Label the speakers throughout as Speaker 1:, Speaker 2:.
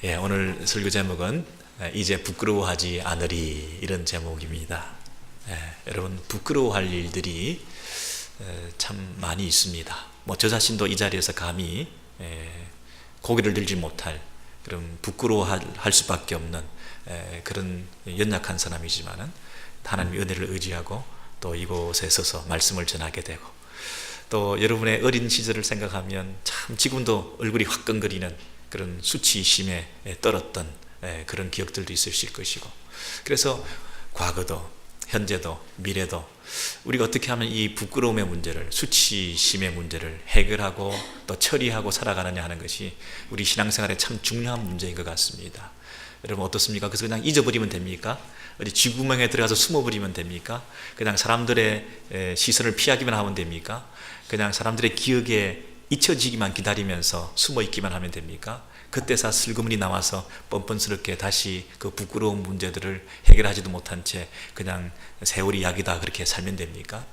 Speaker 1: 오늘 설교 제목은 이제 부끄러워하지 않으리, 이런 제목입니다. 여러분, 부끄러워할 일들이 참 많이 있습니다. 저 자신도 이 자리에서 감히 고개를 들지 못할 그런 부끄러워할 수밖에 없는 그런 연약한 사람이지만은 하나님의 은혜를 의지하고 또 이곳에 서서 말씀을 전하게 되고, 또 여러분의 어린 시절을 생각하면 참 지금도 얼굴이 화끈거리는 그런 수치심에 떨었던 그런 기억들도 있으실 것이고, 그래서 과거도 현재도 미래도 우리가 어떻게 하면 이 부끄러움의 문제를, 수치심의 문제를 해결하고 또 처리하고 살아가느냐 하는 것이 우리 신앙생활에 참 중요한 문제인 것 같습니다. 여러분 어떻습니까? 그래서 그냥 잊어버리면 됩니까? 어디 쥐구멍에 들어가서 숨어버리면 됩니까? 그냥 사람들의 시선을 피하기만 하면 됩니까? 그냥 사람들의 기억에 잊혀지기만 기다리면서 숨어있기만 하면 됩니까? 그때서 슬그머니 나와서 뻔뻔스럽게 다시 그 부끄러운 문제들을 해결하지도 못한 채 그냥 세월이 약이다 그렇게 살면 됩니까?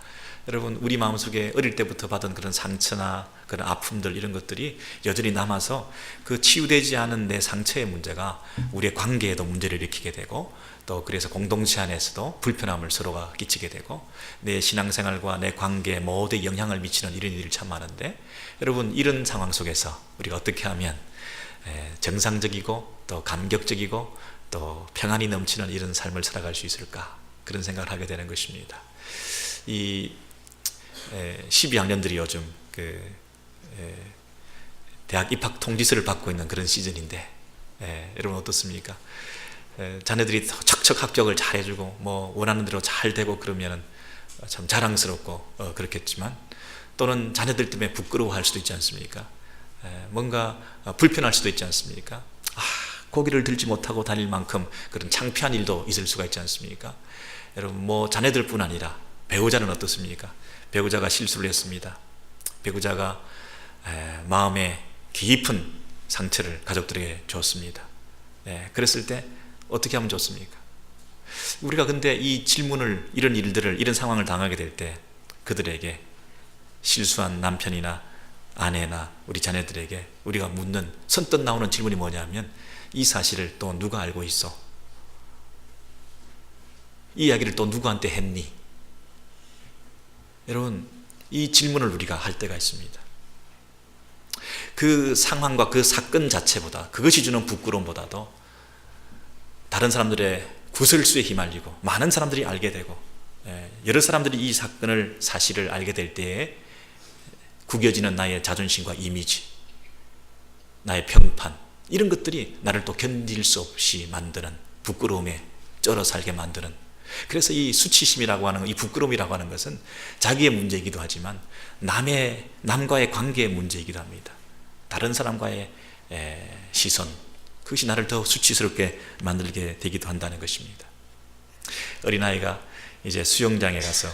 Speaker 1: 여러분, 우리 마음속에 어릴 때부터 받은 그런 상처나 그런 아픔들, 이런 것들이 여전히 남아서 그 치유되지 않은 내 상처의 문제가 우리의 관계에도 문제를 일으키게 되고, 또 그래서 공동체 안에서도 불편함을 서로가 끼치게 되고, 내 신앙생활과 내 관계에 모두에 영향을 미치는 이런 일이 참 많은데, 여러분, 이런 상황 속에서 우리가 어떻게 하면 정상적이고 또 감격적이고 또 평안이 넘치는 이런 삶을 살아갈 수 있을까, 그런 생각을 하게 되는 것입니다. 이 12학년들이 요즘 대학 입학 통지서를 받고 있는 그런 시즌인데, 여러분 어떻습니까? 자녀들이 척척 합격을 잘 해주고 원하는 대로 잘 되고 그러면 참 자랑스럽고 그렇겠지만, 또는 자녀들 때문에 부끄러워할 수도 있지 않습니까? 뭔가 불편할 수도 있지 않습니까? 고개를 들지 못하고 다닐 만큼 그런 창피한 일도 있을 수가 있지 않습니까? 여러분, 자녀들뿐 아니라 배우자는 어떻습니까? 배우자가 실수를 했습니다. 배우자가 마음에 깊은 상처를 가족들에게 줬습니다. 그랬을 때 어떻게 하면 좋습니까? 우리가 근데 이 질문을, 이런 일들을, 이런 상황을 당하게 될 때 그들에게, 실수한 남편이나 아내나 우리 자녀들에게 우리가 묻는, 선뜻 나오는 질문이 뭐냐면, 이 사실을 또 누가 알고 있어? 이 이야기를 또 누구한테 했니? 여러분, 이 질문을 우리가 할 때가 있습니다. 그 상황과 그 사건 자체보다, 그것이 주는 부끄러움보다도 다른 사람들의 구설수에 휘말리고 많은 사람들이 알게 되고, 여러 사람들이 이 사실을 알게 될 때에 구겨지는 나의 자존심과 이미지, 나의 평판, 이런 것들이 나를 또 견딜 수 없이 만드는, 부끄러움에 쩔어 살게 만드는, 그래서 이 수치심이라고 하는, 이 부끄러움이라고 하는 것은 자기의 문제이기도 하지만 남과의 관계의 문제이기도 합니다. 다른 사람과의 시선, 그것이 나를 더 수치스럽게 만들게 되기도 한다는 것입니다. 어린아이가 이제 수영장에 가서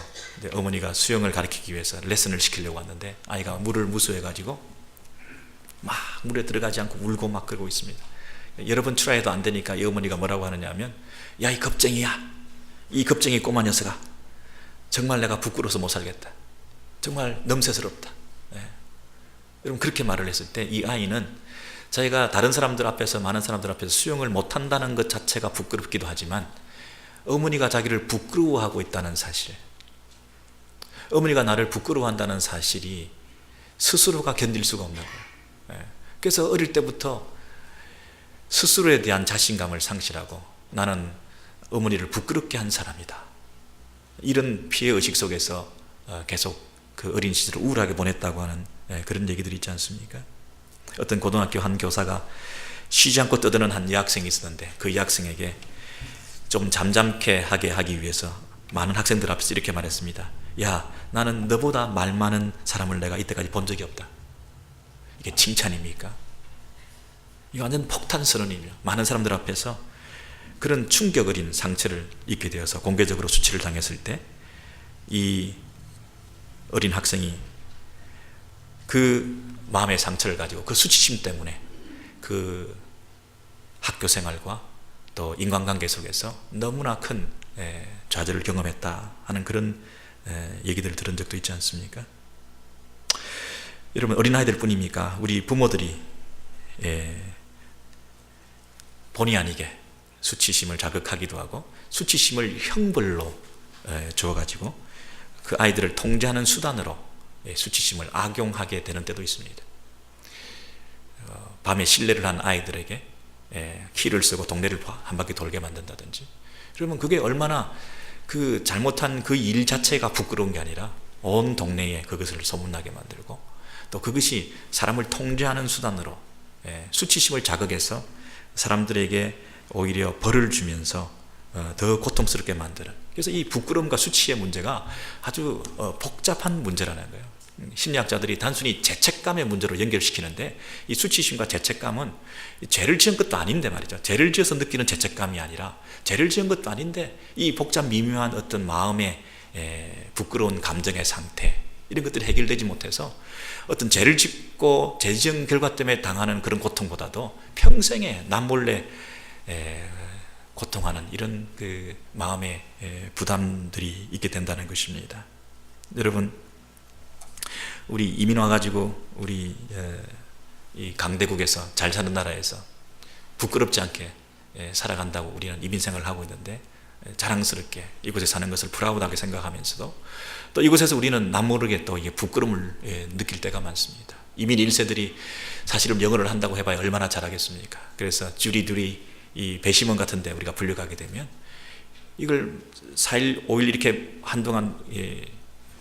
Speaker 1: 어머니가 수영을 가르치기 위해서 레슨을 시키려고 왔는데, 아이가 물을 무서워해가지고 막 물에 들어가지 않고 울고 막 그러고 있습니다. 여러 번 트라이도 안 되니까 이 어머니가 뭐라고 하느냐 하면, 야, 이 겁쟁이야, 이 겁쟁이 꼬마 녀석아, 정말 내가 부끄러워서 못 살겠다, 정말 넘새스럽다. 여러분, 그렇게 말을 했을 때 이 아이는 자기가 다른 사람들 앞에서, 많은 사람들 앞에서 수영을 못한다는 것 자체가 부끄럽기도 하지만, 어머니가 자기를 부끄러워하고 있다는 사실, 어머니가 나를 부끄러워한다는 사실이 스스로가 견딜 수가 없는 거예요. 그래서 어릴 때부터 스스로에 대한 자신감을 상실하고, 나는 어머니를 부끄럽게 한 사람이다, 이런 피해의식 속에서 계속 그 어린 시절을 우울하게 보냈다고 하는 그런 얘기들이 있지 않습니까? 어떤 고등학교 한 교사가 쉬지 않고 떠드는 한 여학생이 있었는데, 그 여학생에게 좀 잠잠케 하게 하기 위해서 많은 학생들 앞에서 이렇게 말했습니다. 야, 나는 너보다 말 많은 사람을 내가 이때까지 본 적이 없다. 이게 칭찬입니까? 이거 완전 폭탄 선언이며, 많은 사람들 앞에서 그런 충격 어린 상처를 입게 되어서 공개적으로 수치를 당했을 때, 이 어린 학생이 그 마음의 상처를 가지고, 그 수치심 때문에 그 학교 생활과 또 인간관계 속에서 너무나 큰 좌절을 경험했다 하는 그런 얘기들을 들은 적도 있지 않습니까? 여러분, 어린아이들 뿐입니까? 우리 부모들이 본의 아니게 수치심을 자극하기도 하고 수치심을 형벌로 주어가지고 그 아이들을 통제하는 수단으로 수치심을 악용하게 되는 때도 있습니다. 밤에 실례를 한 아이들에게 키를 쓰고 동네를 한 바퀴 돌게 만든다든지, 그러면 그게 얼마나 그 잘못한 그 일 자체가 부끄러운 게 아니라 온 동네에 그것을 소문나게 만들고, 또 그것이 사람을 통제하는 수단으로 수치심을 자극해서 사람들에게 오히려 벌을 주면서 더 고통스럽게 만드는, 그래서 이 부끄러움과 수치의 문제가 아주 복잡한 문제라는 거예요. 심리학자들이 단순히 죄책감의 문제로 연결시키는데, 이 수치심과 죄책감은 죄를 지은 것도 아닌데 말이죠. 죄를 지어서 느끼는 죄책감이 아니라 죄를 지은 것도 아닌데 이 복잡 미묘한 어떤 마음의 부끄러운 감정의 상태, 이런 것들이 해결되지 못해서 어떤 죄를 짓고 죄 지은 결과 때문에 당하는 그런 고통보다도 평생에 남몰래 고통하는 이런 그 마음의 부담들이 있게 된다는 것입니다. 여러분, 우리 이민 와가지고 우리 이 강대국에서 잘 사는 나라에서 부끄럽지 않게 살아간다고 우리는 이민 생활을 하고 있는데, 자랑스럽게 이곳에 사는 것을 프라우드하게 생각하면서도 또 이곳에서 우리는 남모르게 또 이게 부끄러움을 느낄 때가 많습니다. 이민 1세들이 사실은 영어를 한다고 해봐야 얼마나 잘하겠습니까? 그래서 주리두리 이 배심원 같은데 우리가 불려가게 되면 이걸 4일, 5일 이렇게 한동안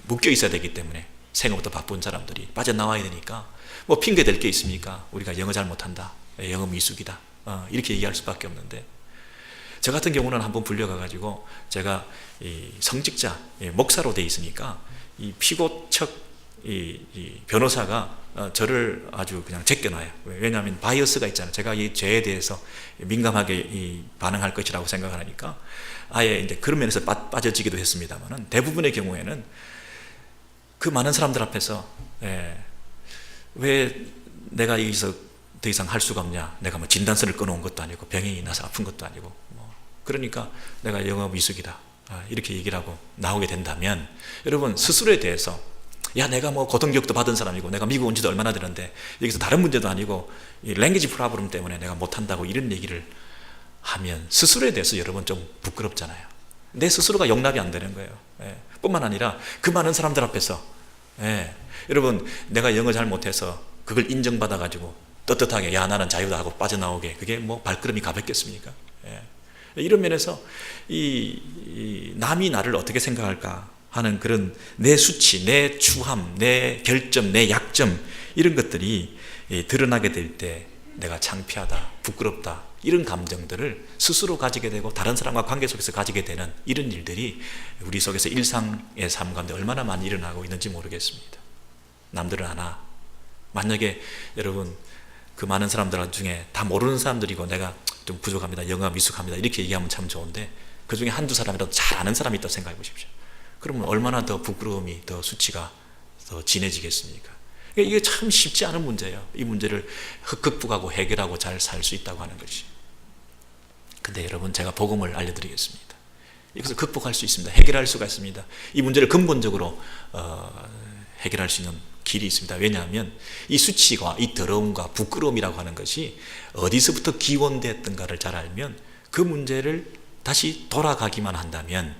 Speaker 1: 묶여 있어야 되기 때문에 생업부터 바쁜 사람들이 빠져나와야 되니까 뭐 핑계 댈 게 있습니까? 우리가 영어 잘 못한다, 영어 미숙이다, 이렇게 얘기할 수밖에 없는데, 저 같은 경우는 한번 불려가가지고 제가 이 성직자 목사로 돼 있으니까 이 피고척 이 변호사가 저를 아주 그냥 제껴놔요. 왜냐하면 바이어스가 있잖아요. 제가 이 죄에 대해서 민감하게 반응할 것이라고 생각을 하니까 아예 이제 그런 면에서 빠져지기도 했습니다만은, 대부분의 경우에는 그 많은 사람들 앞에서 왜 내가 여기서 더 이상 할 수가 없냐, 내가 뭐 진단서를 끊어온 것도 아니고 병이 나서 아픈 것도 아니고 그러니까 내가 영어 미숙이다, 이렇게 얘기를 하고 나오게 된다면, 여러분 스스로에 대해서 야, 내가 뭐 고등교육도 받은 사람이고 내가 미국 온 지도 얼마나 되는데 여기서 다른 문제도 아니고 이 랭귀지 프로블럼 때문에 내가 못한다고 이런 얘기를 하면 스스로에 대해서 여러분 좀 부끄럽잖아요. 내 스스로가 용납이 안 되는 거예요. 뿐만 아니라 그 많은 사람들 앞에서 여러분, 내가 영어 잘 못해서 그걸 인정받아가지고 떳떳하게 야, 나는 자유다 하고 빠져나오게, 그게 뭐 발걸음이 가볍겠습니까? 이런 면에서 이 남이 나를 어떻게 생각할까 하는 그런 내 수치, 내 추함, 내 결점, 내 약점, 이런 것들이 드러나게 될 때 내가 창피하다, 부끄럽다, 이런 감정들을 스스로 가지게 되고 다른 사람과 관계 속에서 가지게 되는 이런 일들이 우리 속에서 일상의 삶 가운데 얼마나 많이 일어나고 있는지 모르겠습니다. 남들은 아나, 만약에 여러분 그 많은 사람들 중에 다 모르는 사람들이고 내가 좀 부족합니다, 영어 미숙합니다, 이렇게 얘기하면 참 좋은데 그 중에 한두 사람이라도 잘 아는 사람이 있다고 생각해 보십시오. 그러면 얼마나 더 부끄러움이, 더 수치가 더 진해지겠습니까? 이게 참 쉽지 않은 문제예요. 이 문제를 극복하고 해결하고 잘 살 수 있다고 하는 것이. 근데 여러분, 제가 복음을 알려드리겠습니다. 이것을 극복할 수 있습니다. 해결할 수가 있습니다. 이 문제를 근본적으로 해결할 수 있는 길이 있습니다. 왜냐하면 이 수치와 이 더러움과 부끄러움이라고 하는 것이 어디서부터 기원되었던가를 잘 알면, 그 문제를 다시 돌아가기만 한다면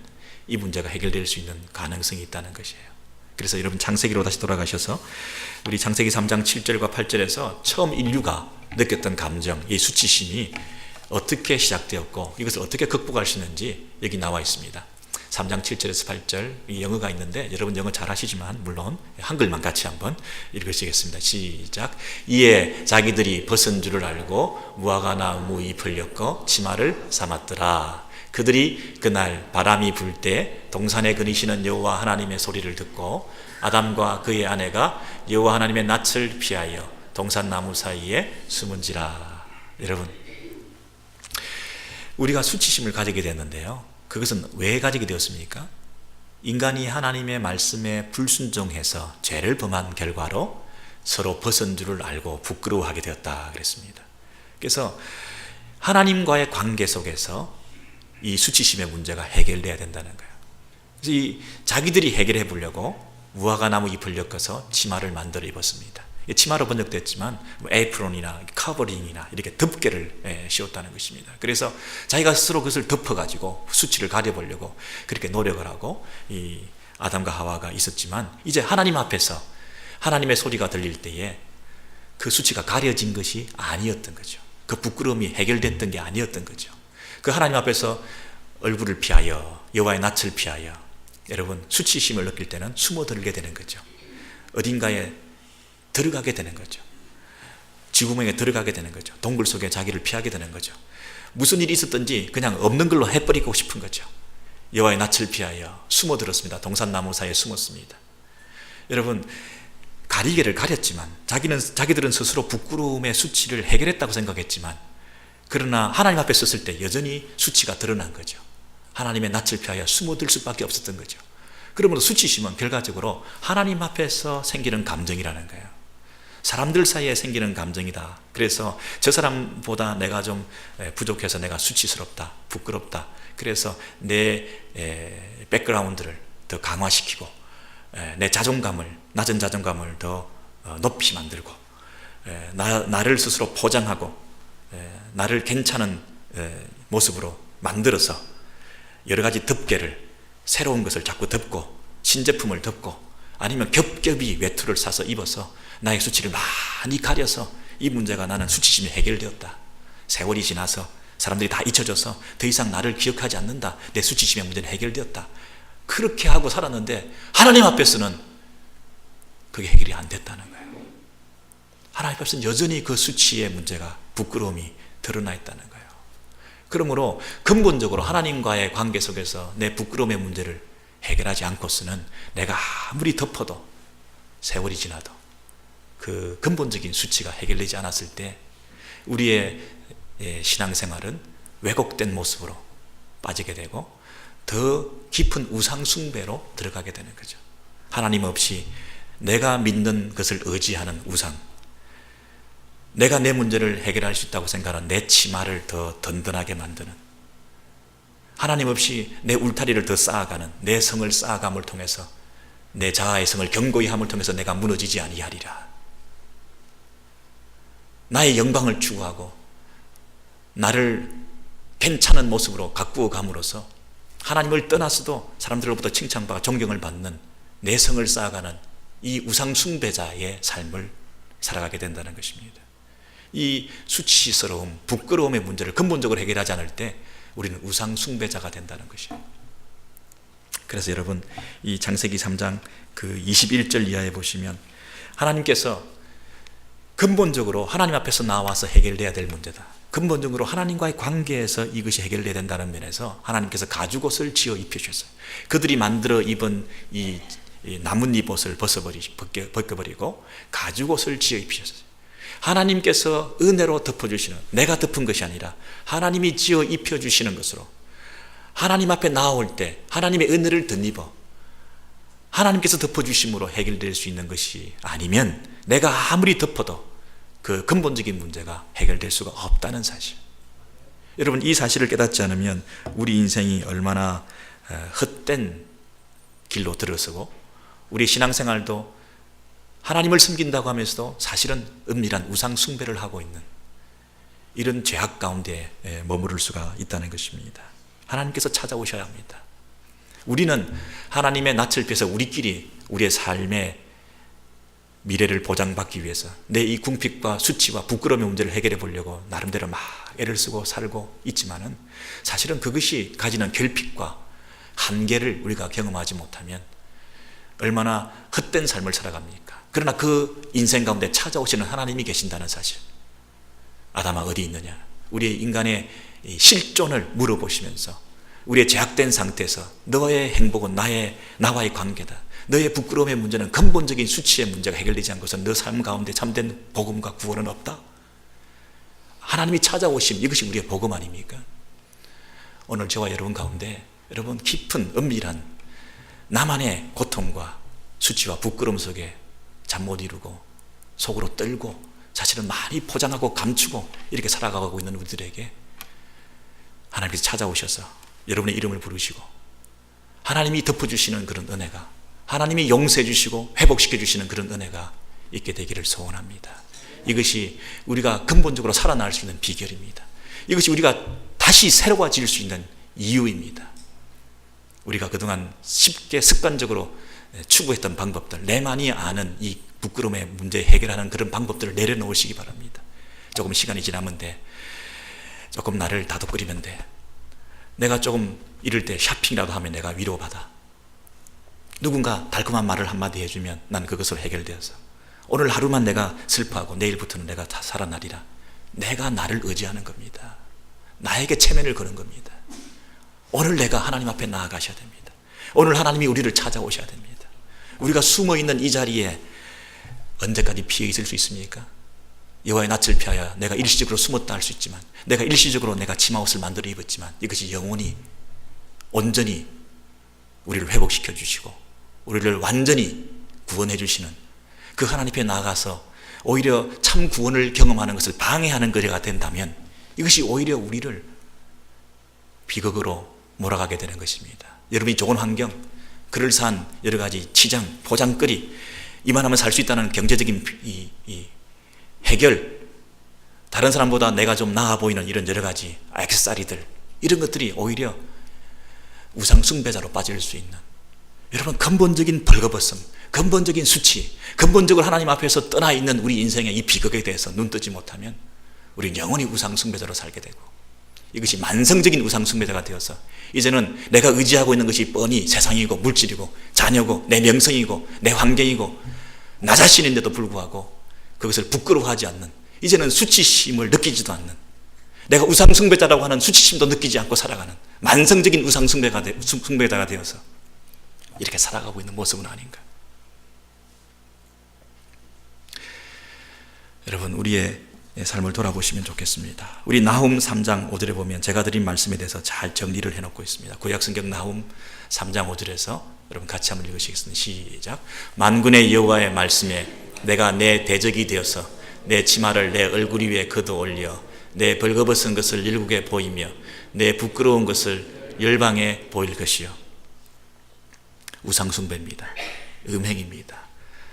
Speaker 1: 이 문제가 해결될 수 있는 가능성이 있다는 것이에요. 그래서 여러분, 창세기로 다시 돌아가셔서 우리 창세기 3장 7절과 8절에서 처음 인류가 느꼈던 감정, 이 수치심이 어떻게 시작되었고 이것을 어떻게 극복할 수 있는지 여기 나와 있습니다. 3장 7절에서 8절, 이 영어가 있는데 여러분 영어 잘 하시지만 물론 한글만 같이 한번 읽으시겠습니다. 시작. 이에 자기들이 벗은 줄을 알고 무화과 나무 잎을 엮어 치마를 삼았더라. 그들이 그날 바람이 불 때 동산에 거니시는 여호와 하나님의 소리를 듣고 아담과 그의 아내가 여호와 하나님의 낯을 피하여 동산 나무 사이에 숨은지라. 여러분, 우리가 수치심을 가지게 됐는데요, 그것은 왜 가지게 되었습니까? 인간이 하나님의 말씀에 불순종해서 죄를 범한 결과로 서로 벗은 줄을 알고 부끄러워하게 되었다 그랬습니다. 그래서 하나님과의 관계 속에서 이 수치심의 문제가 해결돼야 된다는 거예요. 그래서 이 자기들이 해결해 보려고 무화과 나무 잎을 엮어서 치마를 만들어 입었습니다. 치마로 번역됐지만 에이프론이나 커버링이나 이렇게 덮개를 씌웠다는 것입니다. 그래서 자기가 스스로 그것을 덮어가지고 수치를 가려보려고 그렇게 노력을 하고 이 아담과 하와가 있었지만, 이제 하나님 앞에서 하나님의 소리가 들릴 때에 그 수치가 가려진 것이 아니었던 거죠. 그 부끄러움이 해결됐던 게 아니었던 거죠. 그 하나님 앞에서 얼굴을 피하여, 여호와의 낯을 피하여, 여러분 수치심을 느낄 때는 숨어들게 되는 거죠. 어딘가에 들어가게 되는 거죠. 쥐구멍에 들어가게 되는 거죠. 동굴 속에 자기를 피하게 되는 거죠. 무슨 일이 있었든지 그냥 없는 걸로 해버리고 싶은 거죠. 여호와의 낯을 피하여 숨어들었습니다. 동산나무 사이에 숨었습니다. 여러분, 가리개를 가렸지만 자기들은 스스로 부끄러움의 수치를 해결했다고 생각했지만, 그러나 하나님 앞에 섰을 때 여전히 수치가 드러난 거죠. 하나님의 낯을 피하여 숨어들 수밖에 없었던 거죠. 그러므로 수치심은 결과적으로 하나님 앞에서 생기는 감정이라는 거예요. 사람들 사이에 생기는 감정이다. 그래서 저 사람보다 내가 좀 부족해서 내가 수치스럽다, 부끄럽다. 그래서 내 백그라운드를 더 강화시키고 내 자존감을, 낮은 자존감을 더 높이 만들고 나를 스스로 포장하고 나를 괜찮은 모습으로 만들어서 여러 가지 덮개를, 새로운 것을 자꾸 덮고 신제품을 덮고 아니면 겹겹이 외투를 사서 입어서 나의 수치를 많이 가려서 이 문제가, 나는 수치심이 해결되었다. 세월이 지나서 사람들이 다 잊혀져서 더 이상 나를 기억하지 않는다. 내 수치심의 문제는 해결되었다. 그렇게 하고 살았는데 하나님 앞에서는 그게 해결이 안 됐다는 거예요. 하나님 앞에서는 여전히 그 수치의 문제가, 부끄러움이 드러나 있다는 거예요. 그러므로 근본적으로 하나님과의 관계 속에서 내 부끄러움의 문제를 해결하지 않고서는 내가 아무리 덮어도 세월이 지나도 그 근본적인 수치가 해결되지 않았을 때 우리의 신앙생활은 왜곡된 모습으로 빠지게 되고 더 깊은 우상 숭배로 들어가게 되는 거죠. 하나님 없이 내가 믿는 것을 의지하는 우상, 내가 내 문제를 해결할 수 있다고 생각하는 내 치마를 더 든든하게 만드는, 하나님 없이 내 울타리를 더 쌓아가는 내 성을 쌓아감을 통해서, 내 자아의 성을 견고히 함을 통해서 내가 무너지지 아니하리라. 나의 영광을 추구하고 나를 괜찮은 모습으로 가꾸어 감으로써 하나님을 떠나서도 사람들로부터 칭찬받아 존경을 받는 내 성을 쌓아가는 이 우상 숭배자의 삶을 살아가게 된다는 것입니다. 이 수치스러움, 부끄러움의 문제를 근본적으로 해결하지 않을 때 우리는 우상 숭배자가 된다는 것이에요. 그래서 여러분, 이 창세기 3장 그 21절 이하에 보시면 하나님께서 근본적으로 하나님 앞에서 나와서 해결돼야 될 문제다. 근본적으로 하나님과의 관계에서 이것이 해결돼야 된다는 면에서 하나님께서 가죽옷을 지어 입혀주셨어요. 그들이 만들어 입은 이 나뭇잎옷을 벗겨버리고 가죽옷을 지어 입히셨어요. 하나님께서 은혜로 덮어주시는, 내가 덮은 것이 아니라 하나님이 지어 입혀주시는 것으로 하나님 앞에 나올 때 하나님의 은혜를 덧입어 하나님께서 덮어주심으로 해결될 수 있는 것이 아니면 내가 아무리 덮어도 그 근본적인 문제가 해결될 수가 없다는 사실. 여러분, 이 사실을 깨닫지 않으면 우리 인생이 얼마나 헛된 길로 들어서고 우리 신앙생활도 하나님을 섬긴다고 하면서도 사실은 은밀한 우상 숭배를 하고 있는 이런 죄악 가운데 머무를 수가 있다는 것입니다. 하나님께서 찾아오셔야 합니다. 우리는 하나님의 낯을 피해서 우리끼리 우리의 삶의 미래를 보장받기 위해서 내 이 궁핍과 수치와 부끄러움의 문제를 해결해 보려고 나름대로 막 애를 쓰고 살고 있지만은 사실은 그것이 가지는 결핍과 한계를 우리가 경험하지 못하면 얼마나 헛된 삶을 살아갑니까? 그러나 그 인생 가운데 찾아오시는 하나님이 계신다는 사실. 아담아 어디 있느냐? 우리의 인간의 실존을 물어보시면서 우리의 제약된 상태에서 너의 행복은 나와의 관계다. 너의 부끄러움의 문제는 근본적인 수치의 문제가 해결되지 않고서 너 삶 가운데 참된 복음과 구원은 없다. 하나님이 찾아오심, 이것이 우리의 복음 아닙니까? 오늘 저와 여러분 가운데 여러분 깊은 은밀한 나만의 고통과 수치와 부끄러움 속에 잠 못 이루고 속으로 떨고 사실은 많이 포장하고 감추고 이렇게 살아가고 있는 우리들에게 하나님께서 찾아오셔서 여러분의 이름을 부르시고 하나님이 덮어주시는 그런 은혜가, 하나님이 용서해 주시고 회복시켜 주시는 그런 은혜가 있게 되기를 소원합니다. 이것이 우리가 근본적으로 살아날 수 있는 비결입니다. 이것이 우리가 다시 새로워질 수 있는 이유입니다. 우리가 그동안 쉽게 습관적으로 추구했던 방법들, 내만이 아는 이 부끄러움의 문제 해결하는 그런 방법들을 내려놓으시기 바랍니다. 조금 시간이 지나면 돼, 조금 나를 다독거리면 돼, 내가 조금 이럴 때 샤핑이라도 하면 내가 위로받아, 누군가 달콤한 말을 한마디 해주면 난 그것으로 해결되어서 오늘 하루만 내가 슬퍼하고 내일부터는 내가 다 살아나리라. 내가 나를 의지하는 겁니다. 나에게 체면을 거는 겁니다. 오늘 내가 하나님 앞에 나아가셔야 됩니다. 오늘 하나님이 우리를 찾아오셔야 됩니다. 우리가 숨어있는 이 자리에 언제까지 피해 있을 수 있습니까? 여호와의 낯을 피하여 내가 일시적으로 숨었다 할 수 있지만, 내가 일시적으로 내가 치마옷을 만들어 입었지만, 이것이 영원히 온전히 우리를 회복시켜 주시고 우리를 완전히 구원해 주시는 그 하나님 앞에 나아가서 오히려 참 구원을 경험하는 것을 방해하는 거리가 된다면, 이것이 오히려 우리를 비극으로 몰아가게 되는 것입니다. 여러분이 좋은 환경, 그럴싸한 여러 가지 치장, 포장거리, 이만하면 살 수 있다는 경제적인 이 해결, 다른 사람보다 내가 좀 나아 보이는 이런 여러 가지 액세서리들, 이런 것들이 오히려 우상 숭배자로 빠질 수 있는, 여러분 근본적인 벌거벗음, 근본적인 수치, 근본적으로 하나님 앞에서 떠나 있는 우리 인생의 이 비극에 대해서 눈 뜨지 못하면 우리는 영원히 우상 숭배자로 살게 되고, 이것이 만성적인 우상 숭배자가 되어서 이제는 내가 의지하고 있는 것이 뻔히 세상이고 물질이고 자녀고 내 명성이고 내 환경이고 나 자신인데도 불구하고 그것을 부끄러워하지 않는, 이제는 수치심을 느끼지도 않는, 내가 우상 숭배자라고 하는 수치심도 느끼지 않고 살아가는 만성적인 우상 숭배자가 되어서 이렇게 살아가고 있는 모습은 아닌가. 여러분, 우리의 삶을 돌아보시면 좋겠습니다. 우리 나훔 3장 5절에 보면 제가 드린 말씀에 대해서 잘 정리를 해놓고 있습니다. 구약성경 나훔 3장 5절에서 여러분 같이 한번 읽으시겠습니다. 시작. 만군의 여호와의 말씀에 내가 내 대적이 되어서 내 치마를 내 얼굴 위에 걷어 올려 내 벌거벗은 것을 일국에 보이며 내 부끄러운 것을 열방에 보일 것이요. 우상숭배입니다. 음행입니다.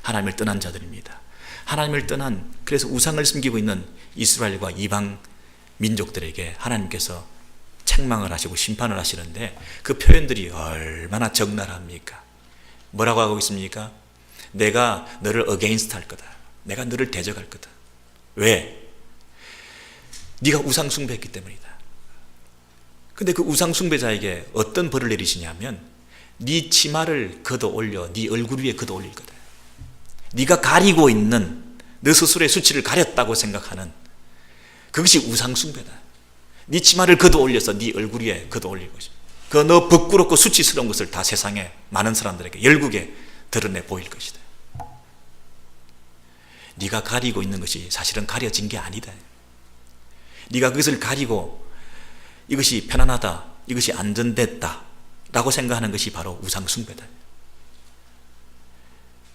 Speaker 1: 하나님을 떠난 자들입니다. 하나님을 떠난, 그래서 우상을 숨기고 있는 이스라엘과 이방 민족들에게 하나님께서 책망을 하시고 심판을 하시는데, 그 표현들이 얼마나 적나라합니까? 뭐라고 하고 있습니까? 내가 너를 against 할 거다. 내가 너를 대적할 거다. 왜? 네가 우상 숭배했기 때문이다. 근데 그 우상 숭배자에게 어떤 벌을 내리시냐면, 네 치마를 걷어 올려 네 얼굴 위에 걷어 올릴 거다. 네가 가리고 있는 너 스스로의 수치를 가렸다고 생각하는 그것이 우상 숭배다. 네 치마를 걷어 올려서 네 얼굴 위에 걷어 올릴 것이다. 그 너 부끄럽고 수치스러운 것을 다 세상에 많은 사람들에게 열국에 드러내 보일 것이다. 네가 가리고 있는 것이 사실은 가려진 게 아니다. 네가 그것을 가리고 이것이 편안하다, 이것이 안전됐다 라고 생각하는 것이 바로 우상 숭배다.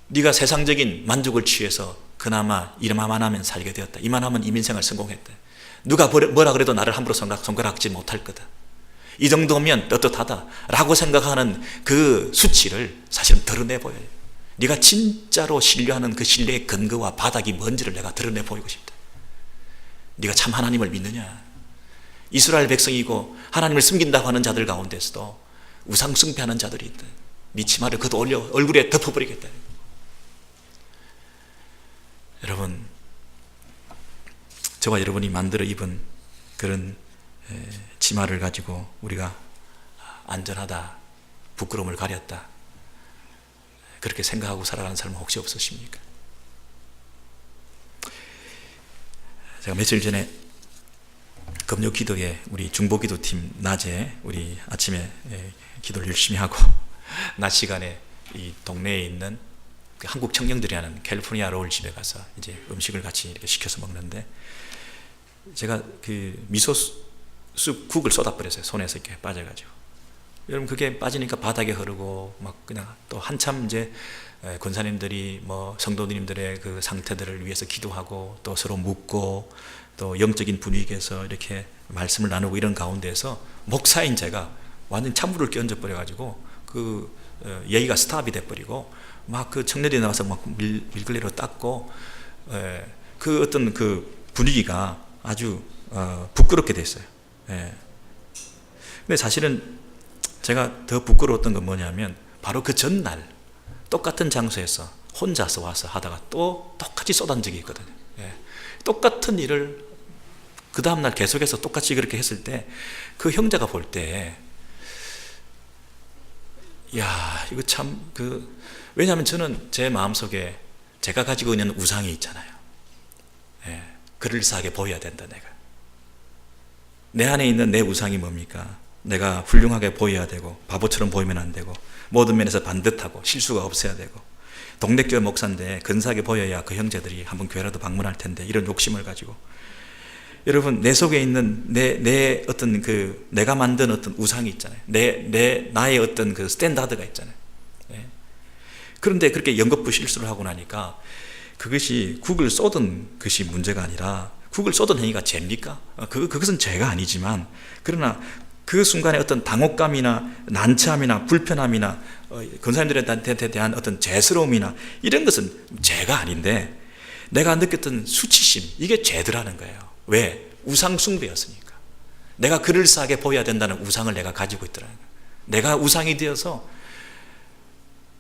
Speaker 1: 네가 세상적인 만족을 취해서 그나마 이만하면 살게 되었다, 이만하면 이민생활 성공했다, 누가 뭐라 그래도 나를 함부로 손가락질 못할 거다, 이 정도면 떳떳하다 라고 생각하는 그 수치를 사실은 드러내 보여요. 네가 진짜로 신뢰하는 그 신뢰의 근거와 바닥이 뭔지를 내가 드러내 보이고 싶다. 네가 참 하나님을 믿느냐? 이스라엘 백성이고 하나님을 숨긴다고 하는 자들 가운데서도 우상 숭배하는 자들이 있다. 네 치마를 걷어 올려 얼굴에 덮어버리겠다. 여러분, 저와 여러분이 만들어 입은 그런 치마를 가지고 우리가 안전하다, 부끄러움을 가렸다, 그렇게 생각하고 살아가는 사람은 혹시 없으십니까? 제가 며칠 전에 금요 기도에 우리 중보기도팀 낮에 우리 아침에 기도를 열심히 하고 낮 시간에 이 동네에 있는 그 한국 청년들이 하는 캘리포니아 롤 집에 가서 이제 음식을 같이 이렇게 시켜서 먹는데, 제가 그 미소쑥 국을 쏟아버렸어요. 손에서 이렇게 빠져가지고. 여러분, 그게 빠지니까 바닥에 흐르고 막 그냥 또 한참 이제 권사님들이 뭐 성도님들의 그 상태들을 위해서 기도하고 또 서로 묻고 또 영적인 분위기에서 이렇게 말씀을 나누고 이런 가운데서 목사인 제가 완전 찬물을 끼얹어 버려가지고 그 예의가 스탑이 돼버리고 막 그 청년이 나와서 막 밀걸레로 닦고, 그 어떤 그 분위기가 아주 부끄럽게 됐어요. 근데 사실은 제가 더 부끄러웠던 건 뭐냐면 바로 그 전날 똑같은 장소에서 혼자서 와서 하다가 또 똑같이 쏟아진 적이 있거든요. 똑같은 일을 그 다음날 계속해서 똑같이 그렇게 했을 때 그 형제가 볼 때, 야, 이거 참, 왜냐하면 저는 제 마음속에 제가 가지고 있는 우상이 있잖아요. 그럴싸하게 보여야 된다, 내가. 내 안에 있는 내 우상이 뭡니까? 내가 훌륭하게 보여야 되고, 바보처럼 보이면 안 되고, 모든 면에서 반듯하고, 실수가 없어야 되고, 동네 교회 목사인데 근사하게 보여야 그 형제들이 한번 교회라도 방문할 텐데, 이런 욕심을 가지고. 여러분, 내 속에 있는 내 어떤 내가 만든 어떤 우상이 있잖아요. 나의 어떤 그 스탠다드가 있잖아요. 그런데 그렇게 연거푸 실수를 하고 나니까 그것이 국을 쏟은 것이 문제가 아니라, 국을 쏟은 행위가 죄입니까? 그것은 죄가 아니지만, 그러나 그 순간에 어떤 당혹감이나 난처함이나 불편함이나 권사님들한테 대한 어떤 죄스러움이나 이런 것은 죄가 아닌데, 내가 느꼈던 수치심, 이게 죄더라는 거예요. 왜? 우상 숭배였으니까. 내가 그럴싸하게 보여야 된다는 우상을 내가 가지고 있더라는 거예요. 내가 우상이 되어서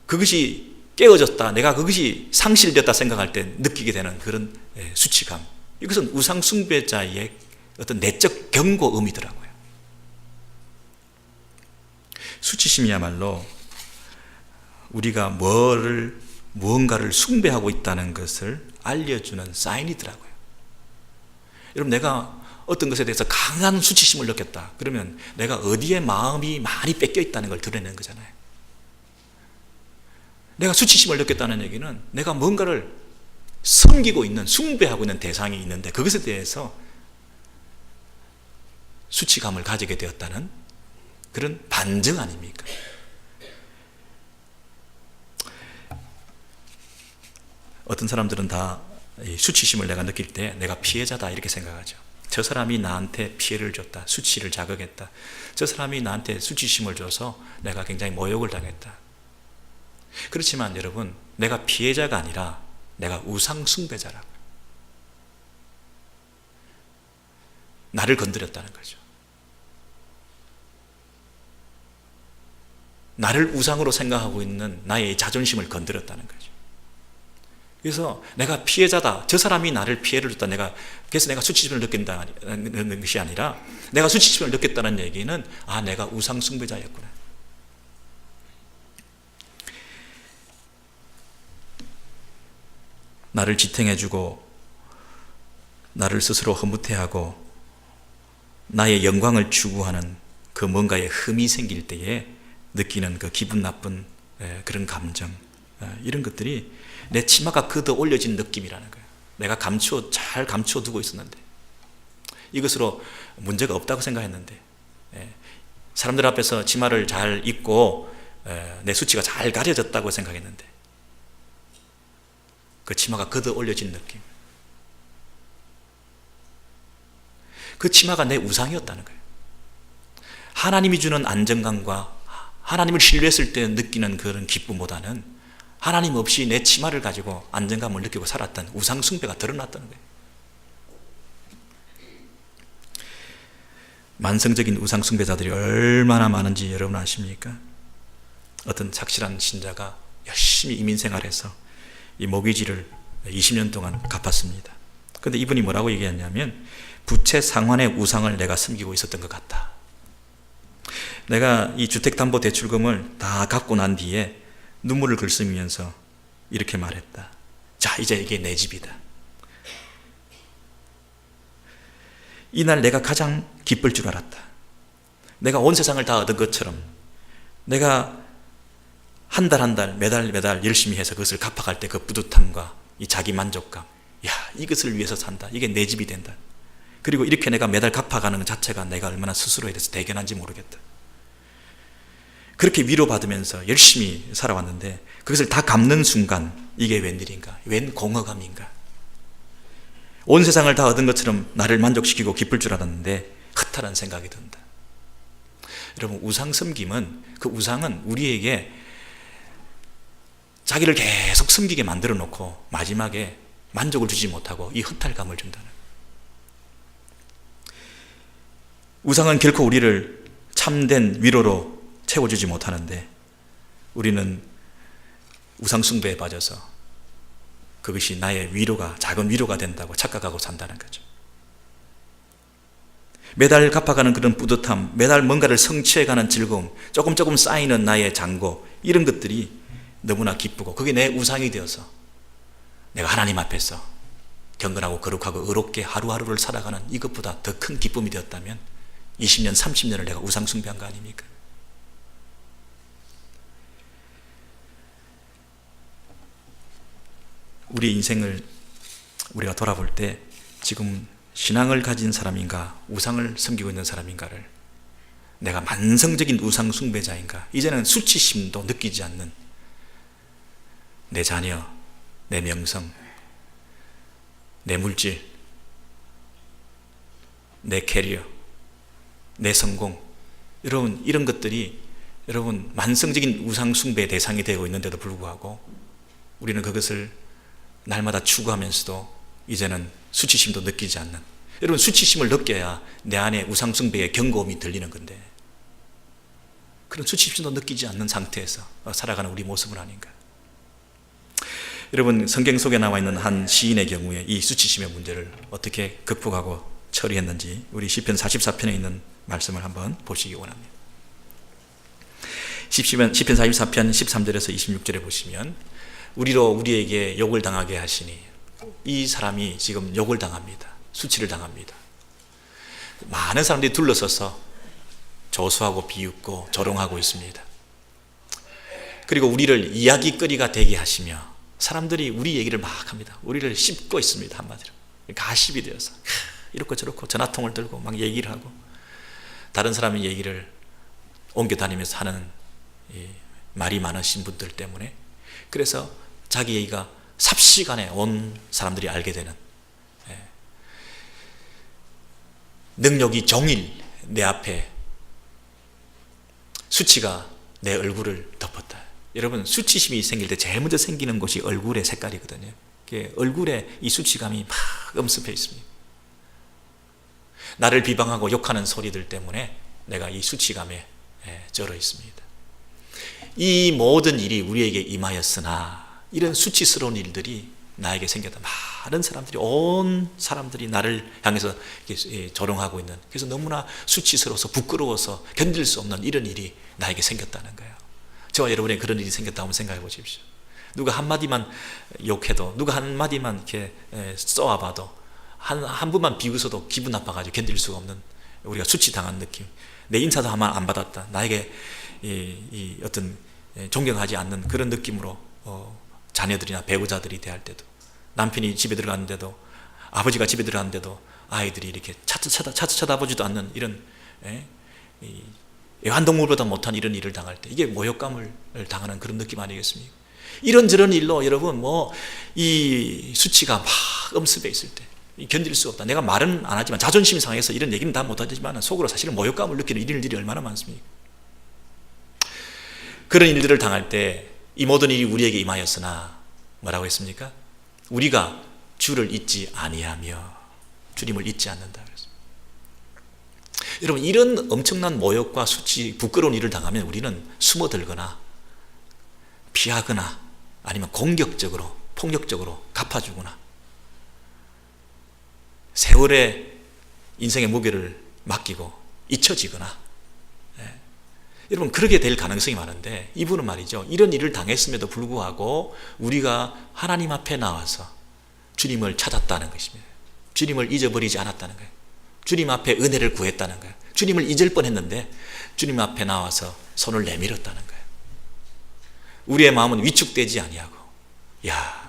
Speaker 1: 그것이 깨어졌다, 내가 그것이 상실됐다 생각할 때 느끼게 되는 그런 수치감, 이것은 우상 숭배자의 어떤 내적 경고음이더라고요. 수치심이야말로 우리가 무언가를 숭배하고 있다는 것을 알려주는 사인이더라고요. 여러분, 내가 어떤 것에 대해서 강한 수치심을 느꼈다, 그러면 내가 어디에 마음이 많이 뺏겨 있다는 걸 드러내는 거잖아요. 내가 수치심을 느꼈다는 얘기는 내가 뭔가를 섬기고 있는, 숭배하고 있는 대상이 있는데 그것에 대해서 수치감을 가지게 되었다는 그런 반증 아닙니까? 어떤 사람들은 다 수치심을 내가 느낄 때 내가 피해자다 이렇게 생각하죠. 저 사람이 나한테 피해를 줬다, 수치를 자극했다, 저 사람이 나한테 수치심을 줘서 내가 굉장히 모욕을 당했다. 그렇지만 여러분, 내가 피해자가 아니라 내가 우상 숭배자라고요. 나를 건드렸다는 거죠. 나를 우상으로 생각하고 있는 나의 자존심을 건드렸다는 거죠. 그래서 내가 피해자다, 저 사람이 나를 피해를 줬다, 그래서 내가 수치심을 느낀다는 것이 아니라, 내가 수치심을 느꼈다는 얘기는 내가 우상 숭배자였구나. 나를 지탱해주고 나를 스스로 허무태하고 나의 영광을 추구하는 그 뭔가에 흠이 생길 때에 느끼는 그 기분 나쁜 그런 감정, 이런 것들이 내 치마가 걷어 올려진 느낌이라는 거예요. 내가 잘 감추어두고 있었는데, 이것으로 문제가 없다고 생각했는데, 사람들 앞에서 치마를 잘 입고 내 수치가 잘 가려졌다고 생각했는데, 그 치마가 걷어 올려진 느낌, 그 치마가 내 우상이었다는 거예요. 하나님이 주는 안정감과 하나님을 신뢰했을 때 느끼는 그런 기쁨보다는 하나님 없이 내 치마를 가지고 안정감을 느끼고 살았던 우상 숭배가 드러났다는 거예요. 만성적인 우상 숭배자들이 얼마나 많은지 여러분 아십니까? 어떤 착실한 신자가 열심히 이민생활해서 이 모기지를 20년 동안 갚았습니다. 그런데 이분이 뭐라고 얘기했냐면, 부채 상환의 우상을 내가 섬기고 있었던 것 같다. 내가 이 주택담보대출금을 다 갚고 난 뒤에 눈물을 글쓰면서 이렇게 말했다. 자, 이제 이게 내 집이다. 이날 내가 가장 기쁠 줄 알았다. 내가 온 세상을 다 얻은 것처럼 내가 한 달 한 달, 매달 열심히 해서 그것을 갚아갈 때 그 뿌듯함과 이 자기 만족감, 이것을 위해서 산다, 이게 내 집이 된다. 그리고 이렇게 내가 매달 갚아가는 것 자체가 내가 얼마나 스스로에 대해서 대견한지 모르겠다. 그렇게 위로받으면서 열심히 살아왔는데 그것을 다 갚는 순간 이게 웬일인가, 웬 공허감인가. 온 세상을 다 얻은 것처럼 나를 만족시키고 기쁠 줄 알았는데 허탈한 생각이 든다. 여러분, 우상 섬김은, 그 우상은 우리에게 자기를 계속 섬기게 만들어 놓고 마지막에 만족을 주지 못하고 이 허탈감을 준다는 거예요. 우상은 결코 우리를 참된 위로로 채워주지 못하는데 우리는 우상 숭배에 빠져서 그것이 나의 위로가, 작은 위로가 된다고 착각하고 산다는 거죠. 매달 갚아가는 그런 뿌듯함, 매달 뭔가를 성취해가는 즐거움, 조금 쌓이는 나의 잔고, 이런 것들이 너무나 기쁘고 그게 내 우상이 되어서 내가 하나님 앞에서 경건하고 거룩하고 의롭게 하루하루를 살아가는 이것보다 더 큰 기쁨이 되었다면 20년, 30년을 내가 우상 숭배한 거 아닙니까? 우리 인생을 우리가 돌아볼 때 지금 신앙을 가진 사람인가, 우상을 섬기고 있는 사람인가를, 내가 만성적인 우상 숭배자인가, 이제는 수치심도 느끼지 않는 내 자녀, 내 명성, 내 물질, 내 캐리어, 내 성공, 여러분 이런 것들이 여러분 만성적인 우상 숭배의 대상이 되고 있는데도 불구하고 우리는 그것을 날마다 추구하면서도 이제는 수치심도 느끼지 않는, 여러분 수치심을 느껴야 내 안에 우상 숭배의 경고음이 들리는 건데 그런 수치심도 느끼지 않는 상태에서 살아가는 우리 모습은 아닌가. 여러분 성경 속에 나와 있는 한 시인의 경우에 이 수치심의 문제를 어떻게 극복하고 처리했는지 우리 시편 44편에 있는 말씀을 한번 보시기 원합니다. 시편 44편 13절에서 26절에 보시면 우리로 우리에게 욕을 당하게 하시니, 이 사람이 지금 욕을 당합니다. 수치를 당합니다. 많은 사람들이 둘러서서 조수하고 비웃고 조롱하고 있습니다. 그리고 우리를 이야기거리가 되게 하시며 사람들이 우리 얘기를 막 합니다. 우리를 씹고 있습니다. 한마디로 가십이 되어서 이렇고 저렇고 전화통을 들고 막 얘기를 하고 다른 사람의 얘기를 옮겨 다니면서 하는 말이 많으신 분들 때문에, 그래서 자기 얘기가 삽시간에 온 사람들이 알게 되는, 능력이 종일 내 앞에 수치가 내 얼굴을 덮었다. 여러분 수치심이 생길 때 제일 먼저 생기는 곳이 얼굴의 색깔이거든요. 얼굴에 이 수치감이 막 엄습해 있습니다. 나를 비방하고 욕하는 소리들 때문에 내가 이 수치감에 쩔어 있습니다. 이 모든 일이 우리에게 임하였으나 이런 수치스러운 일들이 나에게 생겼다. 많은 사람들이, 온 사람들이 나를 향해서 조롱하고 있는, 그래서 너무나 수치스러워서 부끄러워서 견딜 수 없는 이런 일이 나에게 생겼다는 거예요. 저와 여러분의 그런 일이 생겼다 한번 생각해 보십시오. 누가 한마디만 욕해도, 누가 한마디만 이렇게 쏘아봐도, 한 분만 비웃어도 기분 나빠가지고 견딜 수가 없는, 우리가 수치당한 느낌. 내 인사도 한번 안 받았다. 나에게 이 어떤 존경하지 않는 그런 느낌으로 자녀들이나 배우자들이 대할 때도, 남편이 집에 들어갔는데도, 아버지가 집에 들어갔는데도 아이들이 이렇게 차트 쳐다보지도 않는 이런 애완동물보다 못한 이런 일을 당할 때, 이게 모욕감을 당하는 그런 느낌 아니겠습니까? 이런저런 일로 여러분 이 수치가 막 엄습해 있을 때 견딜 수 없다. 내가 말은 안 하지만 자존심 상해서 이런 얘기는 다 못하지만 속으로 사실은 모욕감을 느끼는 이런 일들이 얼마나 많습니까? 그런 일들을 당할 때 이 모든 일이 우리에게 임하였으나 뭐라고 했습니까? 우리가 주를 잊지 아니하며 주님을 잊지 않는다 그랬습니다. 여러분 이런 엄청난 모욕과 수치, 부끄러운 일을 당하면 우리는 숨어들거나 피하거나 아니면 공격적으로, 폭력적으로 갚아주거나 세월의 인생의 무게를 맡기고 잊혀지거나, 여러분 그렇게 될 가능성이 많은데, 이분은 말이죠, 이런 일을 당했음에도 불구하고 우리가 하나님 앞에 나와서 주님을 찾았다는 것입니다. 주님을 잊어버리지 않았다는 거예요. 주님 앞에 은혜를 구했다는 거예요. 주님을 잊을 뻔했는데 주님 앞에 나와서 손을 내밀었다는 거예요. 우리의 마음은 위축되지 아니하고,